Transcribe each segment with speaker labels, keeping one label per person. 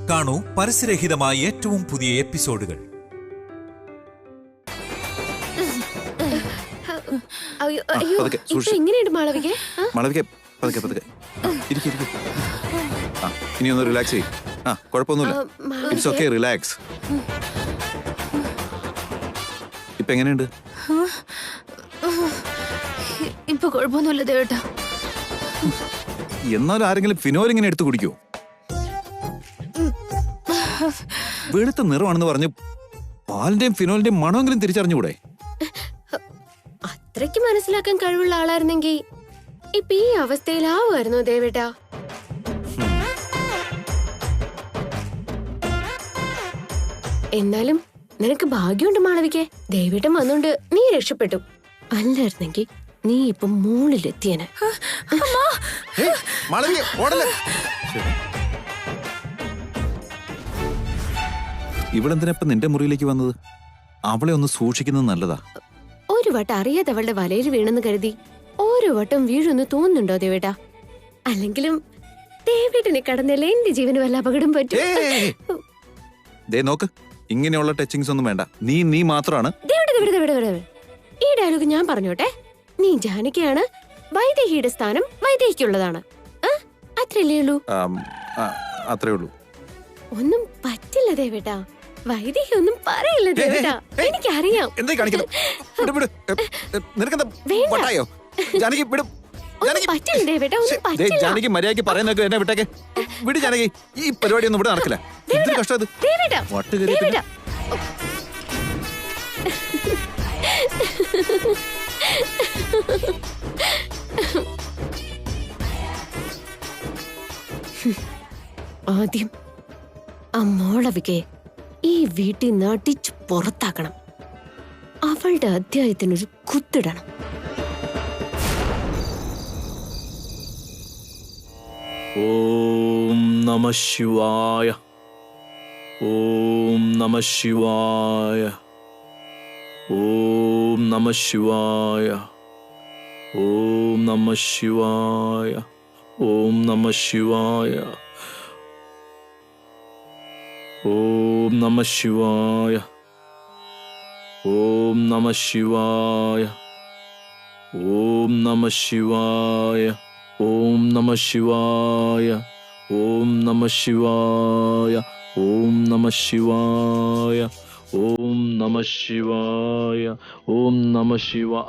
Speaker 1: കാണൂ പരസ്യരഹിതമായ ഏറ്റവും പുതിയ എപ്പിസോഡുകൾ.
Speaker 2: ഇനി ഒന്ന് റിലാക്സ് ചെയ്യ്. കുഴപ്പമൊന്നുമില്ല. It's okay, relax. ഇപ്പൊ എങ്ങനെയുണ്ട്?
Speaker 3: ഇപ്പൊ കുഴപ്പമൊന്നുമില്ല ദേവേട്ടാ.
Speaker 2: എന്നാലും ആരെങ്കിലും ഫിനോൽ ഇങ്ങനെ എടുത്തു കുടിക്കോ? വെളുത്ത നിറമാണെന്ന് പറഞ്ഞു പാലിന്റെയും ഫിനോലിന്റെയും മണമെങ്കിലും തിരിച്ചറിഞ്ഞുകൂടെ?
Speaker 4: അത്രയ്ക്ക് മനസ്സിലാക്കാൻ കഴിവുള്ള ആളായിരുന്നെങ്കിൽ ഇപ്പൊ ഈ അവസ്ഥയിലാവുമായിരുന്നു ദേവേട്ടാ. എന്നാലും നിനക്ക് ഭാഗ്യമുണ്ട് മാളവികെ. ദേവേട്ടൻ വന്നോണ്ട് നീ രക്ഷപ്പെട്ടു. അല്ലായിരുന്നെങ്കിൽ നീ ഇപ്പൊ മുകളിലെത്തിയനെ.
Speaker 2: ഇവളെന്തിനപ്പം നിന്റെ മുറിയിലേക്ക് വന്നത്? അവളെ ഒന്ന് സൂക്ഷിക്കുന്നത് നല്ലതാ.
Speaker 4: ഒരു വട്ടം അറിയാതെ അവളുടെ വലയിൽ വീണെന്ന് കരുതി ഓരോ വട്ടം വീഴുന്ന് തോന്നുന്നുണ്ടോ ദേവേട്ടാ? അല്ലെങ്കിലും ദേവേട്ടനെ കടന്നല്ലേ എന്റെ ജീവന് വല്ല അപകടം പറ്റും.
Speaker 2: നോക്ക്, ഇങ്ങനെയുള്ള ടച്ചിങ്സ് ഒന്നും വേണ്ട. നീ മാത്രമാണ്.
Speaker 4: ഈ ഡയലോഗ് ഞാൻ പറഞ്ഞോട്ടെ. നീ ജാനകിയാണ്, വൈദേഹിയുടെ സ്ഥാനം വൈദേഹിക്കുള്ളതാണ്. അത്രയല്ലേ ഉള്ളൂ?
Speaker 2: അത്രേ ഉള്ളൂ.
Speaker 4: ഒന്നും പറ്റില്ല ദേവേട്ടാ. വൈദേഹി ഒന്നും പറയില്ല ദേവേട്ടാ. എനിക്കറിയാം.
Speaker 2: ജാനകി മര്യാദയ്ക്ക് പറയുന്നൊക്കെ എന്നെ വിട്ടേക്ക്. വിട് ജാനകി, ഈ പരിപാടി ഒന്നും ഇവിടെ നടക്കില്ല. കഷ്ടത് വട്ടുകേറി.
Speaker 4: ആദ്യം ആ മോളവികയെ ഈ വീട്ടിൽ നടിച്ച് പുറത്താക്കണം. അവളുടെ അധ്യായത്തിനൊരു കുത്തിടണം.
Speaker 5: ഓം നമഃ ശിവായ. ഓം നമഃ ശിവായ. ഓം നമഃ ശിവായ. ഓം നമഃ ശിവായ. ഓം നമഃ ശിവായ. ഓം നമഃ ശിവായ. ഓം നമഃ ശിവായ. ഓം നമഃ ശിവായ. ഓം നമഃ ശിവായ. ഓം നമഃ ശിവായ. ഓം നമഃ ശിവായ. ഓം നമഃ ശിവായ. ഓം നമഃ ശിവായ.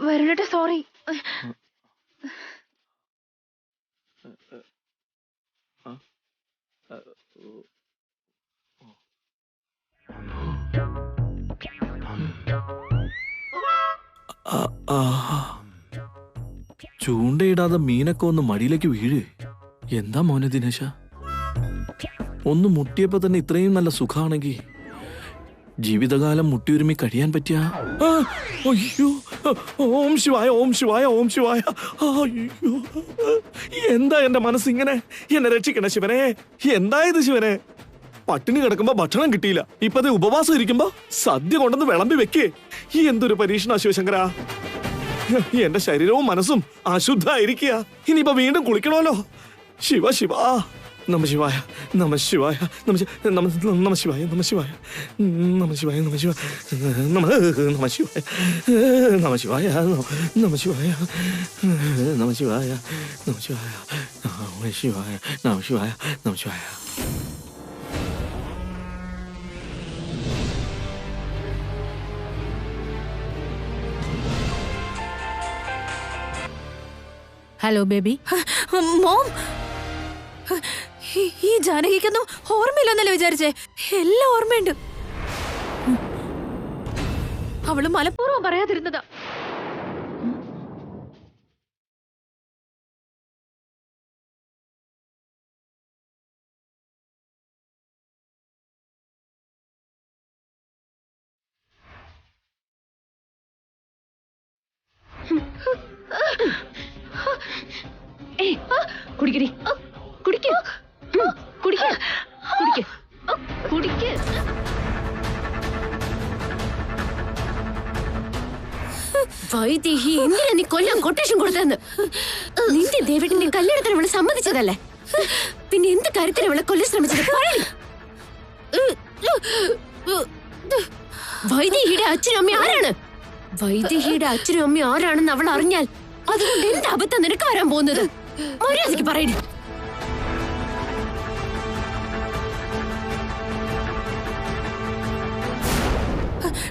Speaker 3: വരുണേട്ടാ, സോറി.
Speaker 5: ചൂണ്ടയിടാതെ മീനൊക്കെ ഒന്ന് മടിയിലേക്ക് വീഴ്. എന്താ മോനെ ദിനേശ, ഒന്ന് മുട്ടിയപ്പോ തന്നെ ഇത്രയും നല്ല സുഖാണെങ്കിൽ ജീവിതകാലം മുട്ടിയുരുമി കഴിയാൻ പറ്റിയ. അയ്യോ, ഓം ശിവായ, ഓം ശിവായ, ഓം ശിവായ. അയ്യോ, എന്താ എന്റെ മനസ്സിങ്ങനെ? എന്നെ രക്ഷിക്കണേ ശിവനെ. എന്തായത് ശിവനെ? പട്ടിണി കിടക്കുമ്പോ ഭക്ഷണം കിട്ടിയില്ല, ഇപ്പത് ഉപവാസം ഇരിക്കുമ്പോ സദ്യ കൊണ്ടൊന്ന് വിളമ്പി വെക്കേ. എന്തൊരു പരീക്ഷണ ശിവശങ്കര. എന്റെ ശരീരവും മനസ്സും അശുദ്ധായിരിക്കുക. ഇനിയിപ്പോ വീണ്ടും കുളിക്കണമല്ലോ. ശിവ ശിവ. നമ ശിവായ, നമ ശിവായ, നമ ശിവായ, നമ ശിവായ, നമ ശിവായ, നമ ശിവായ, നമ ശിവായ, നമ ശിവായ, നമ ശിവായ, നമ ശിവായ, നമ ശിവായ, നമ ശിവായ, നമ ശിവായ, നമ ശിവായ, നമ ശിവായ.
Speaker 6: Hello baby.
Speaker 3: മോം, ഈ ജാനകിക്കൊന്നും ഓർമ്മയില്ലെന്നല്ലേ വിചാരിച്ചേ? എല്ലാം ഓർമ്മയുണ്ട്. അവള് മനഃപൂർവ്വം പറയാതിരുന്നതാ. കുടിക്കടി, കുടിക്ക, കുടിക്ക, കുടിക്ക, കുടിക്ക.
Speaker 4: വൈദേഹി, എന്തിനാ നീ കൊല്ലാൻ കൊട്ടേഷൻ കൊടുത്തെന്ന്? നിന്റെ ദേവേട്ടന്റെ കല്യാണത്തിന് അവളെ സമ്മതിച്ചതല്ലേ? പിന്നെ എന്ത് കാര്യത്തിന് അവളെ കൊല്ലാൻ ശ്രമിച്ചത്? വൈദേഹിയുടെ അച്ഛനും അമ്മയും ആരാണ്? വൈദേഹിയുടെ അച്ഛനും അമ്മയും ആരാണെന്ന് അവൾ അറിഞ്ഞാൽ അതുകൊണ്ട് എന്ത് അബദ്ധം നിനക്ക് വരാൻ പോകുന്നത്? മര്യാദയ്ക്ക് പറയടി.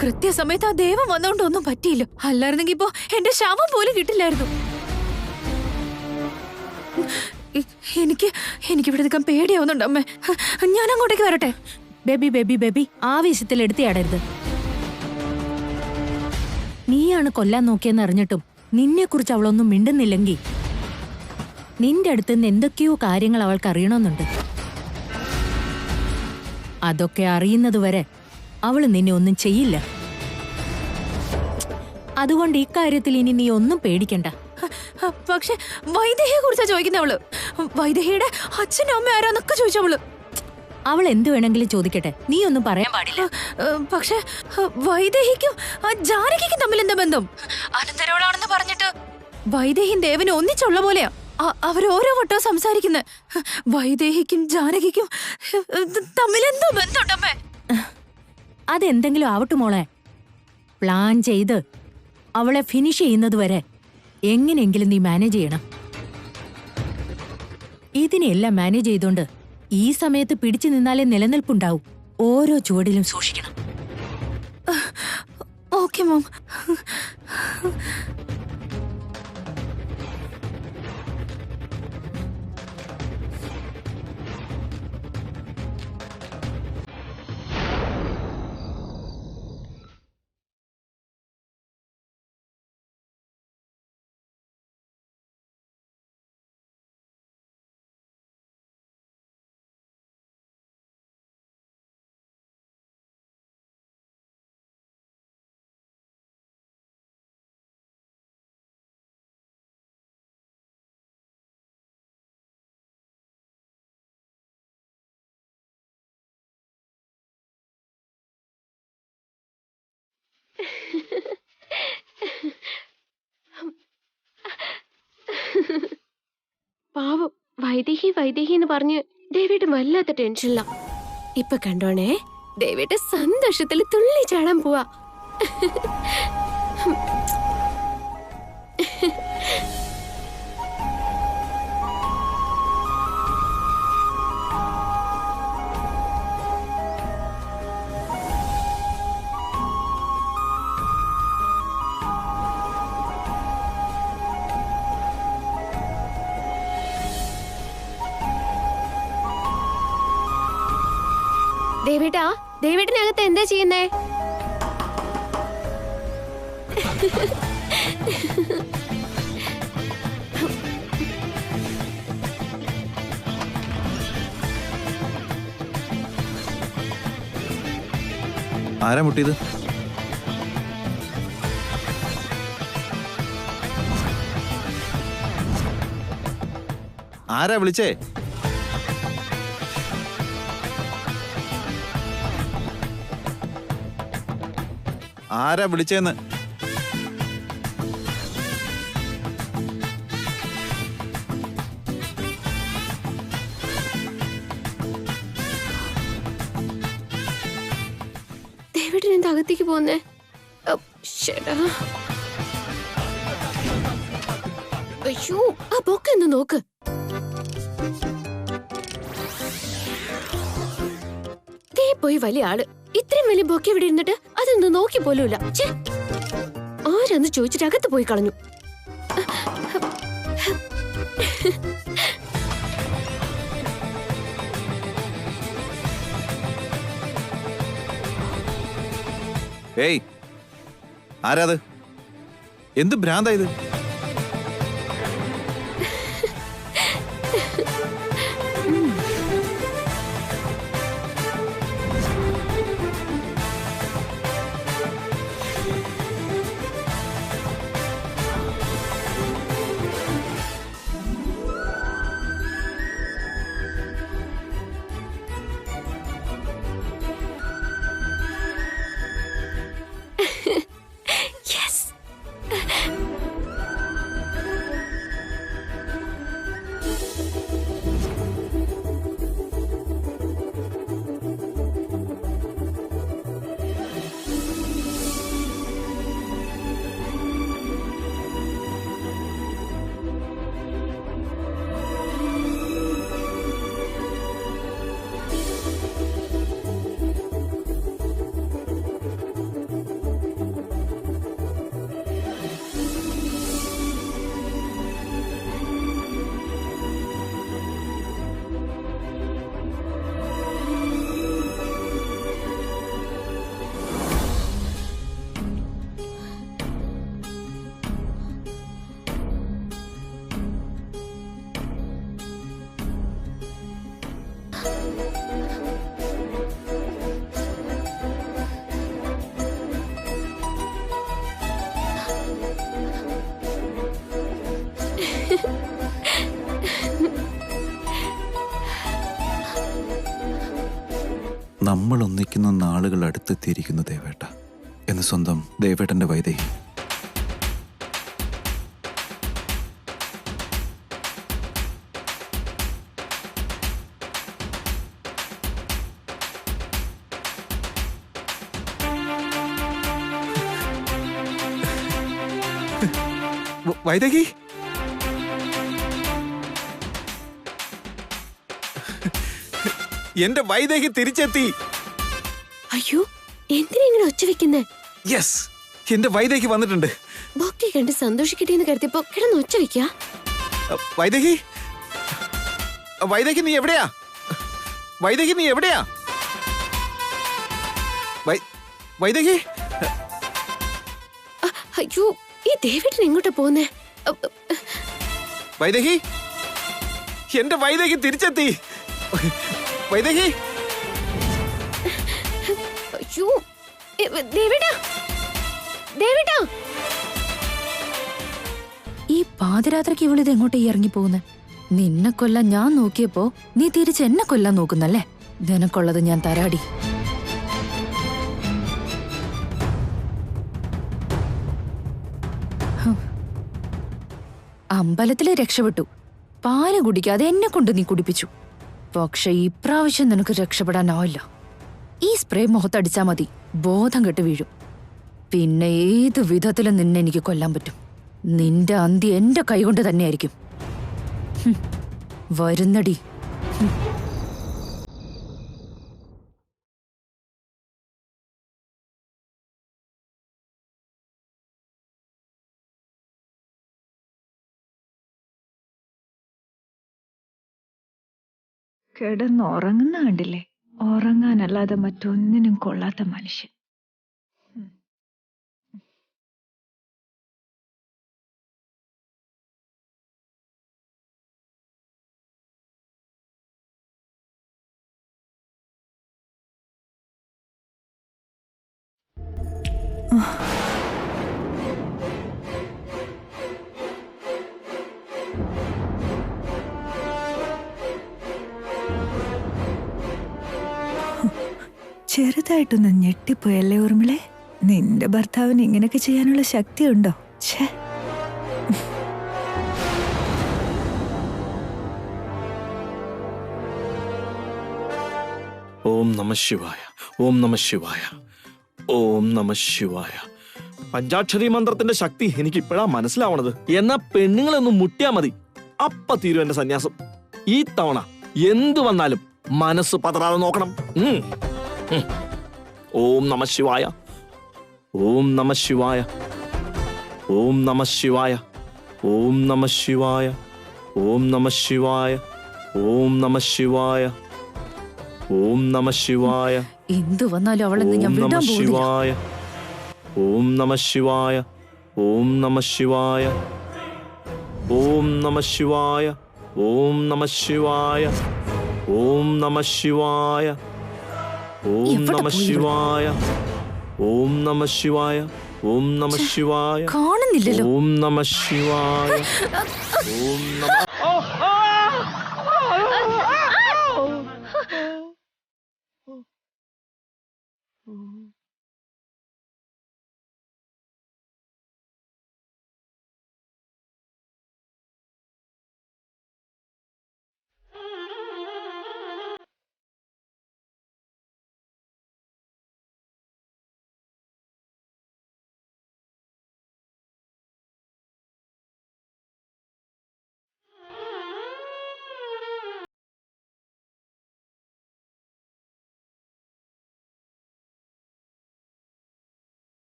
Speaker 3: കൃത്യസമയത്ത് ആ ദേവം വന്നോണ്ടൊന്നും പറ്റിയില്ല. അല്ലായിരുന്നെങ്കി ഇപ്പൊ എന്റെ ശവം പോലും കിട്ടില്ലായിരുന്നു. എനിക്ക് ഇവിടെ നിൽക്കാൻ പേടിയാവുന്നുണ്ട് അമ്മേ. ഞാൻ അങ്ങോട്ടേക്ക് വരട്ടെ?
Speaker 6: ബേബി ബേബി ബേബി, ആവേശത്തിൽ എടുത്തിയാടരുത്. നീയാണ് കൊല്ലാൻ നോക്കിയെന്ന് അറിഞ്ഞിട്ടും നിന്നെ കുറിച്ച് അവളൊന്നും മിണ്ടുന്നില്ലെങ്കിൽ നിന്റെ അടുത്ത് നിന്ന് എന്തൊക്കെയോ കാര്യങ്ങൾ അവൾക്ക് അറിയണമെന്നുണ്ട്. അതൊക്കെ അറിയുന്നതുവരെ അവള് നിന്നെ ഒന്നും ചെയ്യില്ല. അതുകൊണ്ട് ഇക്കാര്യത്തിൽ ഇനി നീ ഒന്നും പേടിക്കണ്ട.
Speaker 3: പക്ഷെ വൈദേഹിയെ കുറിച്ചാ ചോദിക്കുന്ന അവള്. വൈദേഹിയുടെ അച്ഛനും അമ്മ ആരാന്നൊക്കെ ചോദിച്ചവള്.
Speaker 6: അവൾ എന്ത് വേണമെങ്കിലും ചോദിക്കട്ടെ, നീ ഒന്നും പറയാൻ പാടില്ല.
Speaker 3: പക്ഷെ വൈദേഹിക്കും ജാനകിക്കും തമ്മിൽ എന്താ ബന്ധം? അനന്തരവളാണെന്ന് പറഞ്ഞിട്ട് വൈദേഹിയും ദേവനും ഒന്നിച്ചുള്ള പോലെയാ അവരോരോ വട്ടവും സംസാരിക്കുന്നത്. വൈദേഹിക്കും ജാനകിക്കും തമ്മിൽ എന്തോ ബന്ധമുണ്ടമ്മേ.
Speaker 6: അതെന്തെങ്കിലും ആവട്ടെ മോളെ. പ്ലാൻ ചെയ്ത് അവളെ ഫിനിഷ് ചെയ്യുന്നത് വരെ എങ്ങനെയെങ്കിലും നീ മാനേജ് ചെയ്യണം. ഇതിനെല്ലാം മാനേജ് ചെയ്തോണ്ട് ഈ സമയത്ത് പിടിച്ചു നിന്നാലേ നിലനിൽപ്പുണ്ടാവും. ഓരോ ചുവടിലും സൂക്ഷിക്കണം.
Speaker 3: Okay mom.
Speaker 4: പാവം വൈദേഹി വൈദേഹി എന്ന് പറഞ്ഞ് ദേവേട്ട് വല്ലാത്ത ടെൻഷനില്ല. ഇപ്പൊ കണ്ടോണേ, ദേവേട്ട് സന്തോഷത്തിൽ തുള്ളി ചാടാൻ പോവാ. ദേവേട്ടാ, ദേവേട്ടിനകത്ത് എന്താ ചെയ്യുന്നേ?
Speaker 2: ആരാ മുട്ടിയത്? ആരാ വിളിച്ചേ? ആരാ വിളിച്ചേന്ന്?
Speaker 4: ദേവേട്ടൻ എന്താ അകത്തേക്ക് പോന്നേ? അയ്യോ, ആ ബൊക്കെ ഒന്ന് നോക്ക്. ദേ പോയി വലിയ ആള്. ഇത്രയും വലിയ ബൊക്കെ ഇവിടെ ഇരുന്നിട്ട് അതൊന്നും നോക്കി പോലുമില്ല. ആരാന്ന് ചോദിച്ചിട്ട് അകത്ത് പോയി കളഞ്ഞു.
Speaker 2: ഏയ്, ആരാത്? എന്ത് ഭ്രാന്താ ഇത്? നമ്മൾ ഒന്നിക്കുന്ന നാളുകൾ അടുത്തെത്തിയിരിക്കുന്നു ദേവേട്ട എന്ന് സ്വന്തം ദേവേട്ടന്റെ വൈദേഹി. വൈദേഹി, എന്റെ വൈദേഹി തിരിച്ചെത്തി.
Speaker 4: അയ്യോ, എന്തിനാ ഇങ്ങനെ ഒച്ച വെക്കുന്നേ?
Speaker 2: യെസ്, എന്റെ വൈദേഹി വന്നിട്ടുണ്ട്.
Speaker 4: ബൊക്കെ കണ്ട് സന്തോഷിക്കട്ടെ എന്ന് കരുതിയപ്പോ കിടന്ന് ഒച്ച വെക്കാ.
Speaker 2: വൈദേഹി, വൈദേഹി നീ എവിടെയാ? വൈദേഹി നീ എവിടെയാ? വൈദേഹി,
Speaker 4: അയ്യോ, ഈ ദേവേട്ടൻ എങ്ങോട്ടാ പോന്നേ?
Speaker 2: വൈദേഹി, എന്റെ വൈദേഹി തിരിച്ചെത്തി. വൈദേഹി,
Speaker 4: അയ്യോ, ദേവേട്ടാ, ദേവേട്ടാ.
Speaker 3: ഈ പാതിരാത്രിക്ക് ഇവളിത് എങ്ങോട്ട് ഇറങ്ങി പോകുന്നത്? നിന്നെ കൊല്ലാൻ ഞാൻ നോക്കിയപ്പോ നീ തിരിച്ച് എന്നെ കൊല്ലാൻ നോക്കുന്നല്ലേ? നിനക്കുള്ളത് ഞാൻ തരാടി. അമ്പലത്തിലെ രക്ഷപ്പെട്ടു. പാല് കുടിക്കാതെ എന്നെ കൊണ്ട് നീ കുടിപ്പിച്ചു. പക്ഷെ ഇപ്രാവശ്യം നിനക്ക് രക്ഷപ്പെടാനാവില്ല. ഈ സ്പ്രേ മുഖത്തടിച്ചാ മതി, ബോധം കെട്ട് വീഴും. പിന്നെ ഏത് വിധത്തിലും നിന്നെ എനിക്ക് കൊല്ലാൻ പറ്റും. നിന്റെ അന്ത്യം എന്റെ കൈകൊണ്ട് തന്നെയായിരിക്കും. വരുന്നടി.
Speaker 7: കിടന്നുറങ്ങുന്ന കണ്ടില്ലേ? ഉറങ്ങാനല്ലാതെ മറ്റൊന്നിനും കൊള്ളാത്ത മനുഷ്യൻ. ചെറുതായിട്ടൊന്ന് ഞെട്ടിപ്പോയല്ലേ ഊർമിളെ? നിന്റെ ഭർത്താവിന് ഇങ്ങനെയൊക്കെ ചെയ്യാനുള്ള ശക്തിയുണ്ടോ? ഛേ,
Speaker 5: ഓം നമ ശിവായ, ഓം നമ ശിവായ, ഓം നമ ശിവായ. പഞ്ചാക്ഷരി മന്ത്രത്തിന്റെ ശക്തി എനിക്ക് ഇപ്പോഴാ മനസ്സിലാവണത്. എന്നാ പെണ്ണുങ്ങളൊന്നും മുട്ടിയാ മതി, അപ്പ തീരും എന്റെ സന്യാസം. ഈ തവണ എന്തു വന്നാലും മനസ്സ് പതറാതെ നോക്കണം. ഓം നമ ശിവായ, ഓം നമ ശിവായ, ഓം നമ ശിവായ, ഓം നമ ശിവായ, ഓം നമ ശിവായ, ഓം നമ ശിവായ, ഓം നമ ശിവായ.
Speaker 3: എന്തു വന്നാലും അവളെന്ന് ഞാൻ വിടാൻ പോകുന്നില്ല.
Speaker 5: ഓം നമ ശിവായ. ഓം നമ ശിവായ. ഓം നമ ശിവായ. ഓം നമ ശിവായ. ഓം നമ ശിവായ. ഓം നമ ശിവായ. ഓം നമ ശിവായ. ഓം നമ ശിവായ.
Speaker 3: കാണുന്നില്ലല്ലോ.
Speaker 5: ഓം നമ ശിവായ. ഓം നമ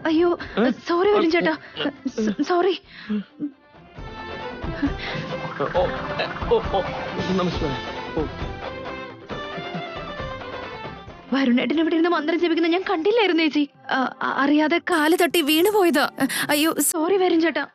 Speaker 3: അയ്യോ സോറി വരും ചേട്ടാ, സോറി.
Speaker 5: നമ ശിവായ.
Speaker 3: വരുണേട്ടൻ ഇവിടെ ഇരുന്ന് മന്ത്രം ജപിക്കുന്ന ഞാൻ കണ്ടില്ലായിരുന്നു ചേച്ചി. അറിയാതെ കാല് തട്ടി വീണു പോയതാ. അയ്യോ സോറി വരും ചേട്ടാ.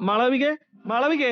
Speaker 5: മാളവികേ, മാളവികേ,